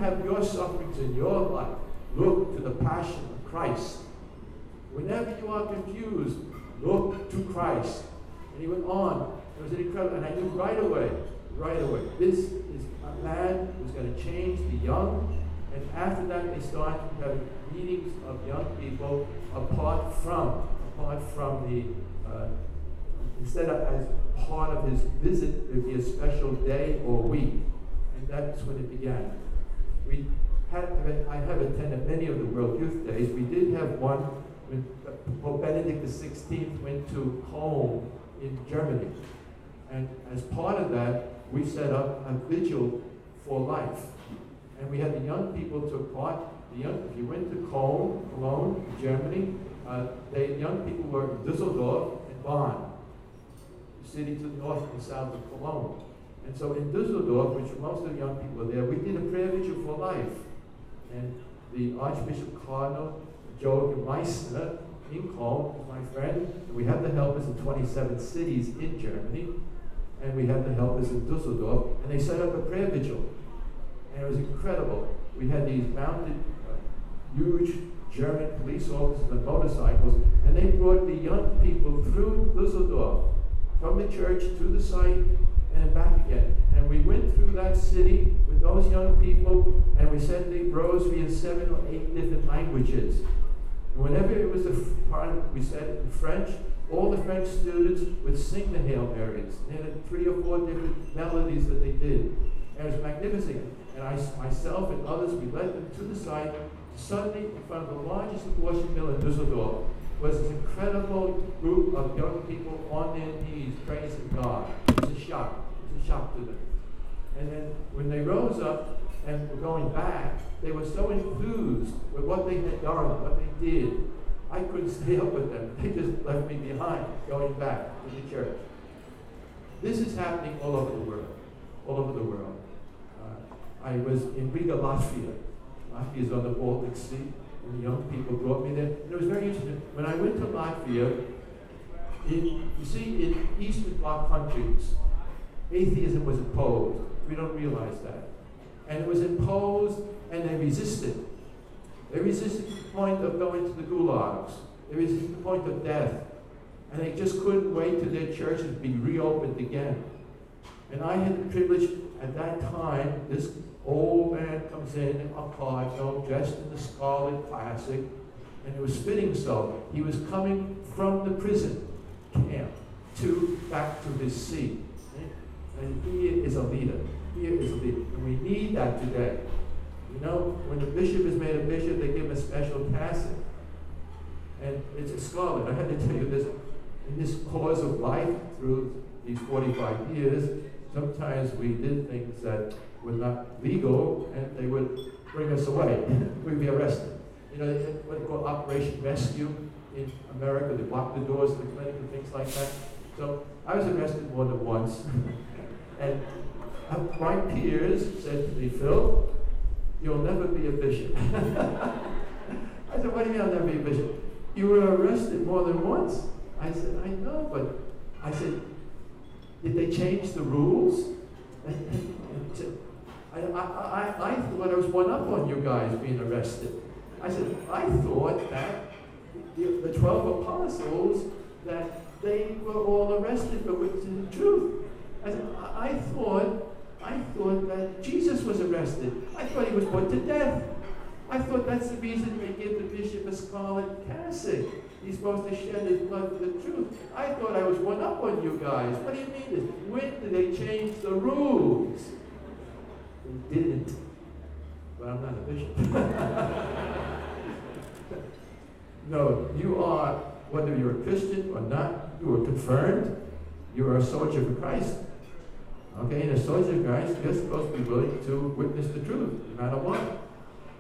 have your sufferings in your life, look to the passion of Christ. Whenever you are confused, look to Christ. And he went on. It was incredible. And I knew right away, this is a man who's going to change the young. And after that, they started having meetings of young people apart from the, instead of as part of his visit, it would be a special day or week. And that's when it began. I have attended many of the World Youth Days. We did have one when Pope Benedict XVI went to Cologne in Germany. And as part of that, we set up a vigil for life. And we had the young people took part. If you went to Cologne, Germany, the young people were in Düsseldorf and Bonn, the city to the north and south of Cologne. And so in Düsseldorf, which most of the young people were there, we did a prayer vigil for life. And the Archbishop Cardinal Joachim Meissner in Cologne was my friend. And we had the helpers in 27 cities in Germany. And we had the helpers in Düsseldorf. And they set up a prayer vigil. And it was incredible. We had these mounted, huge German police officers on motorcycles, and they brought the young people through Düsseldorf, from the church to the site, and back again. And we went through that city with those young people, and we said the rosary in 7 or 8 different languages. And whenever it was a part, we said it in French, all the French students would sing the Hail Marys. They had 3 or 4 different melodies that they did. And it was magnificent. And I, myself and others, we led them to the site. Suddenly, in front of the largest abortion mill in Düsseldorf, was this incredible group of young people on their knees praising God. It was a shock. It was a shock to them. And then when they rose up and were going back, they were so enthused with what they had done, what they did. I couldn't stay up with them. They just left me behind, going back to the church. This is happening all over the world. All over the world. I was in Riga, Latvia. Latvia is on the Baltic Sea, and the young people brought me there. And it was very interesting. When I went to Latvia, you see, in Eastern Bloc countries, atheism was imposed. We don't realize that. And it was imposed, and they resisted. They resisted to the point of going to the gulags. They resisted to the point of death. And they just couldn't wait till their churches be reopened again. And I had the privilege at that time, this old man comes in a cardinal, dressed in the scarlet classic, and it was fitting so. He was coming from the prison camp back to his seat. And he is a leader. He is a leader. And we need that today. You know, when the bishop is made a bishop, they give him a special cassock. And it's a scarlet. I had to tell you this, in this course of life, through these 45 years, sometimes we did things that were not legal, and they would bring us away. We'd be arrested. You know, what they call Operation Rescue in America. They block the doors of the clinic and things like that. So I was arrested more than once. And my peers said to me, Phil, you'll never be a bishop. I said, what do you mean I'll never be a bishop? You were arrested more than once. I said, I know, but I said, did they change the rules? I thought I was one up on you guys being arrested. I said, I thought that the 12 apostles, that they were all arrested for witnessing the truth. I said, I thought that Jesus was arrested. I thought he was put to death. I thought that's the reason they give the bishop a scarlet cassock. He's supposed to shed his blood for the truth. I thought I was one up on you guys. What do you mean this? When did they change the rules? They didn't. But I'm not a bishop. No, you are, whether you're a Christian or not, you are confirmed. You are a soldier for Christ. Okay, and a soldier of Christ, you're supposed to be willing to witness the truth, no matter what.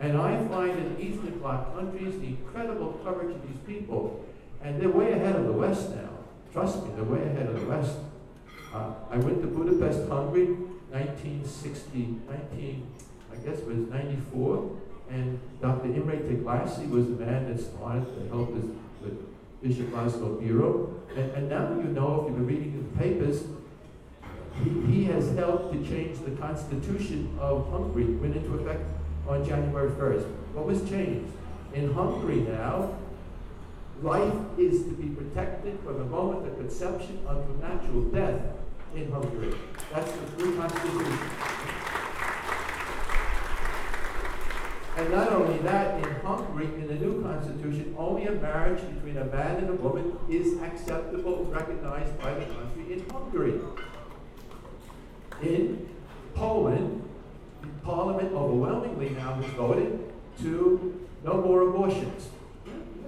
And I find in Eastern Bloc countries the incredible courage of these people. And they're way ahead of the West now. Trust me, they're way ahead of the West. I went to Budapest, Hungary, I guess it was 94. And Dr. Imre Teglassi was the man that started to help us with Bishop Laszlo Biro. And now you know, if you've been reading the papers, he has helped to change the constitution of Hungary. It went into effect on January 1st. What was changed? In Hungary now, life is to be protected from the moment of conception until natural death in Hungary. That's the new constitution. And not only that, in Hungary, in the new constitution, only a marriage between a man and a woman is acceptable, recognized by the country in Hungary. In Poland, the parliament overwhelmingly now has voted to no more abortions.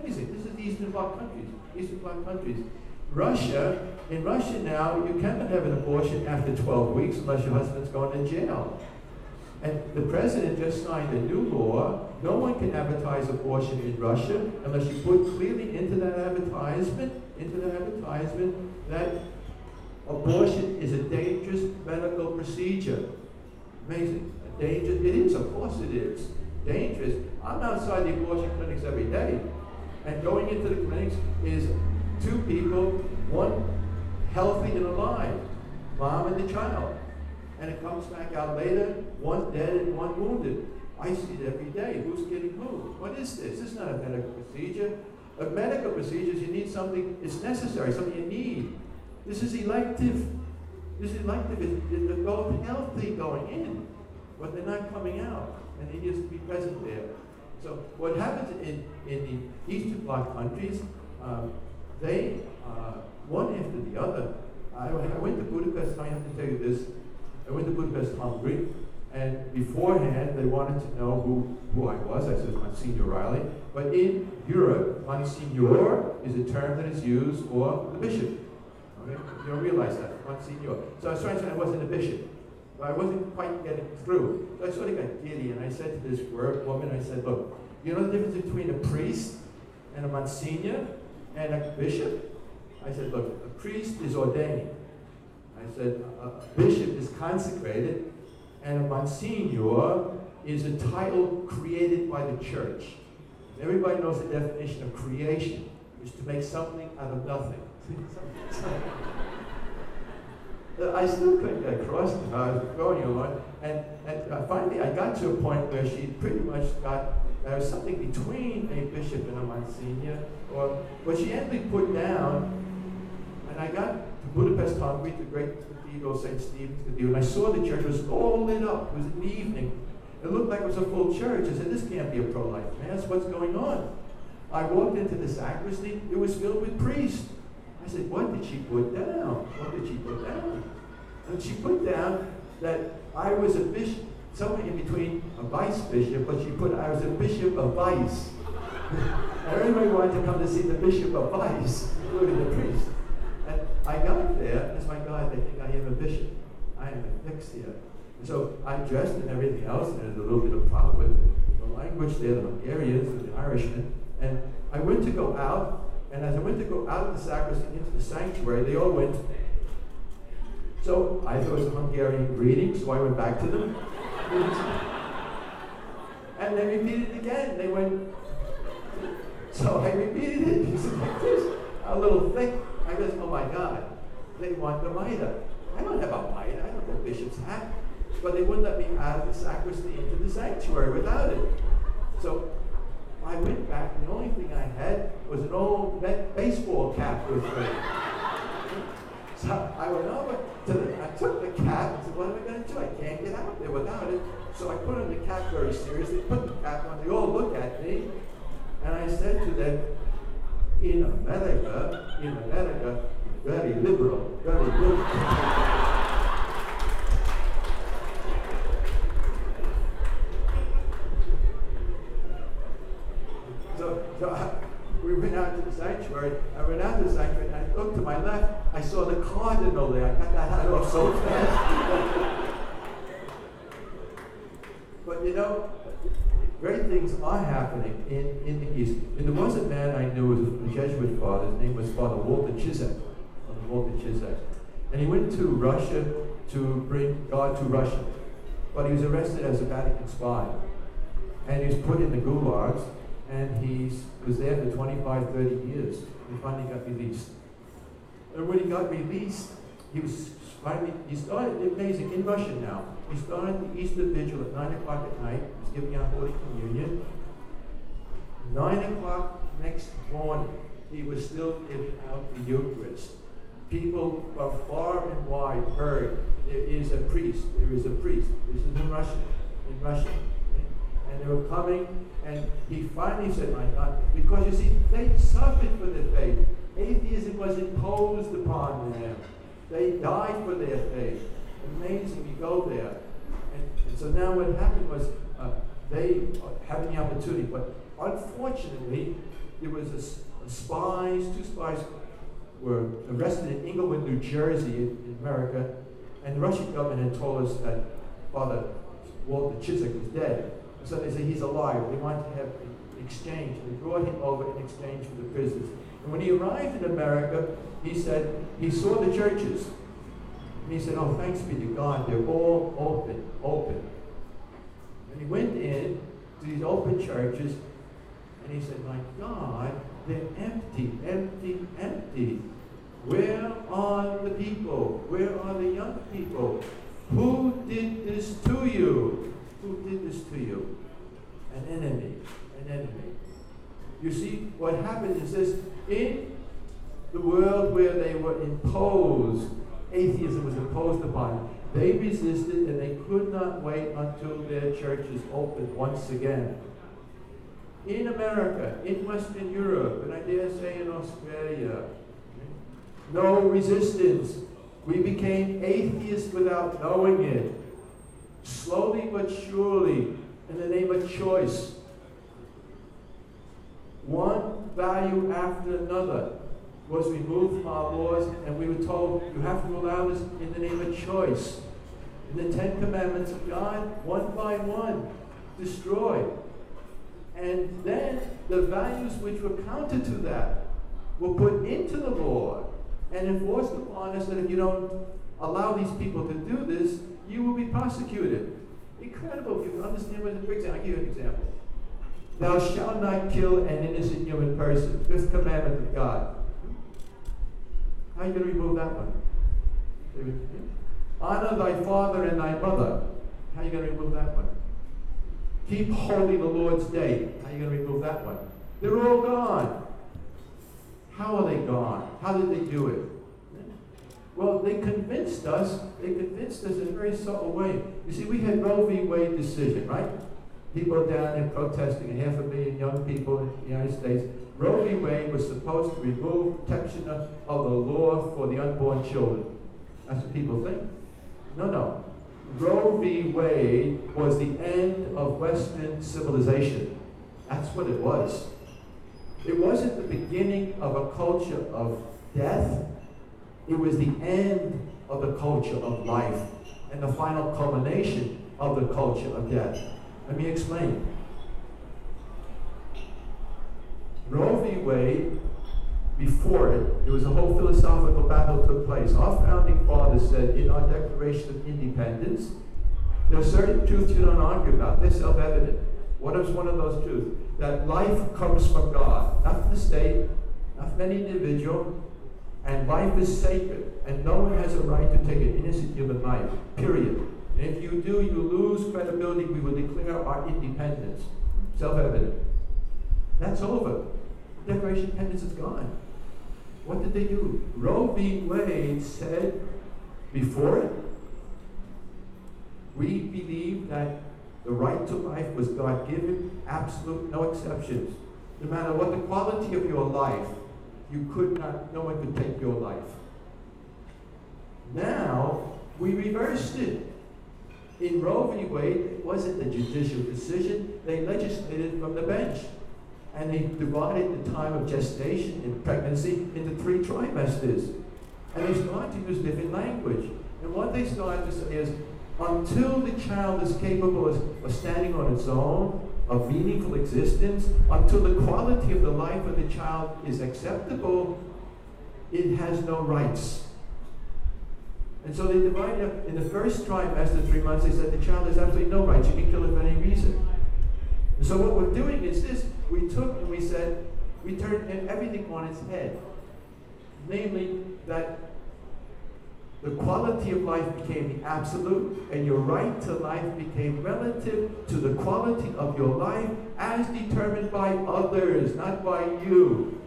Amazing. This is the Eastern Bloc countries. Eastern Bloc countries. Russia, in Russia now, you cannot have an abortion after 12 weeks unless your husband's going to jail. And the president just signed a new law. No one can advertise abortion in Russia unless you put clearly into that advertisement that abortion is a dangerous medical procedure. Amazing. Dangerous. It is, of course it is. Dangerous. I'm outside the abortion clinics every day. And going into the clinics is two people, one healthy and alive, mom and the child. And it comes back out later, one dead and one wounded. I see it every day. Who's getting who? What is this? This is not a medical procedure. A medical procedure is you need something, it's necessary, something you need. This is elective. This is elective. They're both healthy going in, but they're not coming out. And they used to be present there. So what happens in the Eastern Bloc countries, they, one after the other, I went to Budapest, I have to tell you this, I went to Budapest, Hungary, and beforehand they wanted to know who I was. I said Monsignor Reilly. But in Europe, Monsignor is a term that is used for the bishop. Okay? You don't realize that, Monsignor. So I was trying to say I wasn't a bishop, but I wasn't quite getting through. So I sort of got giddy, and I said to this woman, I said, look, you know the difference between a priest and a Monsignor and a bishop? I said, look, a priest is ordained. I said, a bishop is consecrated, and a Monsignor is a title created by the church. Everybody knows the definition of creation, is to make something out of nothing. I still couldn't get across it. I was going along, and finally I got to a point where she pretty much got, there was something between a bishop and a Monsignor, but she ended put down, and I got to Budapest, Hungary, the great cathedral, St. Stephen's Cathedral, and I saw the church was all lit up. It was in the evening. It looked like it was a full church. I said, this can't be a pro-life mass. What's going on? I walked into the sacristy. It was filled with priests. I said, what did she put down? What did she put down? And she put down that I was a bishop, somewhere in between a vice bishop, but she put I was a bishop of vice. And everybody wanted to come to see the bishop of vice, including the priest. And I got there, as my God, they think I am a bishop. I am a fixed here. And so I dressed and everything else, and there's a little bit of problem with the language there, the Hungarians and the Irishmen. And I went to go out, and as I went to go out of the sacristy into the sanctuary, they all went. So I thought it was a Hungarian greeting, so I went back to them. And they repeated it again. They went. So I repeated it. It's like this, a little thick. I goes, oh my God, they want the mitre. I don't have a mitre. I don't have a bishop's hat. But they wouldn't let me out of the sacristy into the sanctuary without it. So I went back, and the only thing I had was an old baseball cap with me. So I went over to I took the cap and said, what am I going to do? I can't get out there without it. So I put on the cap very seriously, put the cap on, they all look at me, and I said to them, in America, very liberal, very liberal. So we went out to the sanctuary. I went out to the sanctuary, and I looked to my left. I saw the cardinal there. I got that hat off so fast. But you know, great things are happening in the East. And there was a man I knew, was a Jesuit father. His name was Father Walter Chisek. And he went to Russia to bring God to Russia. But he was arrested as a Vatican spy. And he was put in the gulags. And he was there for 25, 30 years. He finally got released. And when he got released, he started, amazing, in Russia now. He started the Easter Vigil at 9 o'clock at night. He was giving out Holy Communion. 9 o'clock next morning, he was still giving out the Eucharist. People from far and wide heard, there is a priest. This is in Russian. And they were coming, and he finally said, my God, because you see, they suffered for their faith. Atheism was imposed upon them. They died for their faith. Amazing, you go there. And so now what happened was they having the opportunity, but unfortunately, there was two spies were arrested in Englewood, New Jersey, in America, and the Russian government had told us that Father Walter Chizik was dead. So they said he's alive. They wanted to have an exchange. They brought him over in exchange for the prisoners. And when he arrived in America, he said he saw the churches. And he said, oh, thanks be to God, they're all open. And he went in to these open churches, and he said, my God, they're empty. Where are the people? Where are the young people? Who did this to you? Who did this to you? An enemy. You see, what happened is this, in the world where they were imposed, atheism was imposed upon them, they resisted and they could not wait until their churches opened once again. In America, in Western Europe, and I dare say in Australia, no resistance. We became atheists without knowing it. Slowly but surely, in the name of choice. One value after another was removed from our laws, and we were told, you have to allow this in the name of choice. In the 10 Commandments of God, one by one, destroyed. And then the values which were counter to that were put into the law and enforced upon us that if you don't allow these people to do this, you will be prosecuted. Incredible. If you understand what, for example, I'll give you an example. Thou shalt not kill an innocent human person. Fifth commandment of God. How are you going to remove that one? Honor thy father and thy mother. How are you going to remove that one? Keep holy the Lord's day. How are you going to remove that one? They're all gone. How are they gone? How did they do it? Well, they convinced us in a very subtle way. You see, we had Roe v. Wade decision, right? People down there protesting, 500,000 young people in the United States. Roe v. Wade was supposed to remove protection of the law for the unborn children. That's what people think. No. Roe v. Wade was the end of Western civilization. That's what it was. It wasn't the beginning of a culture of death. It was the end of the culture of life and the final culmination of the culture of death. Let me explain. Roe v. Wade, before it, there was a whole philosophical battle took place. Our founding fathers said in our Declaration of Independence, there are certain truths you don't argue about. They're self-evident. What is one of those truths? That life comes from God, not from the state, not from any individual, and life is sacred, and no one has a right to take an innocent human life, period. And if you do, you lose credibility. We will declare our independence. Self-evident. That's over. The Declaration of Independence is gone. What did they do? Roe v. Wade said before it, we believe that the right to life was God-given, absolute, no exceptions. No matter what the quality of your life, no one could take your life. Now, we reversed it. In Roe v. Wade, it wasn't a judicial decision. They legislated from the bench. And they divided the time of gestation and pregnancy into 3 trimesters. And they started to use different language. And what they started to say is, until the child is capable of standing on its own, of meaningful existence, until the quality of the life of the child is acceptable, it has no rights. And so they divided up. In the first trimester, 3 months, they said the child has absolutely no rights. You can kill it for any reason. And so what we're doing is this. We took and we said, we turned everything on its head. Namely, that The quality of life became the absolute, and your right to life became relative to the quality of your life as determined by others, not by you.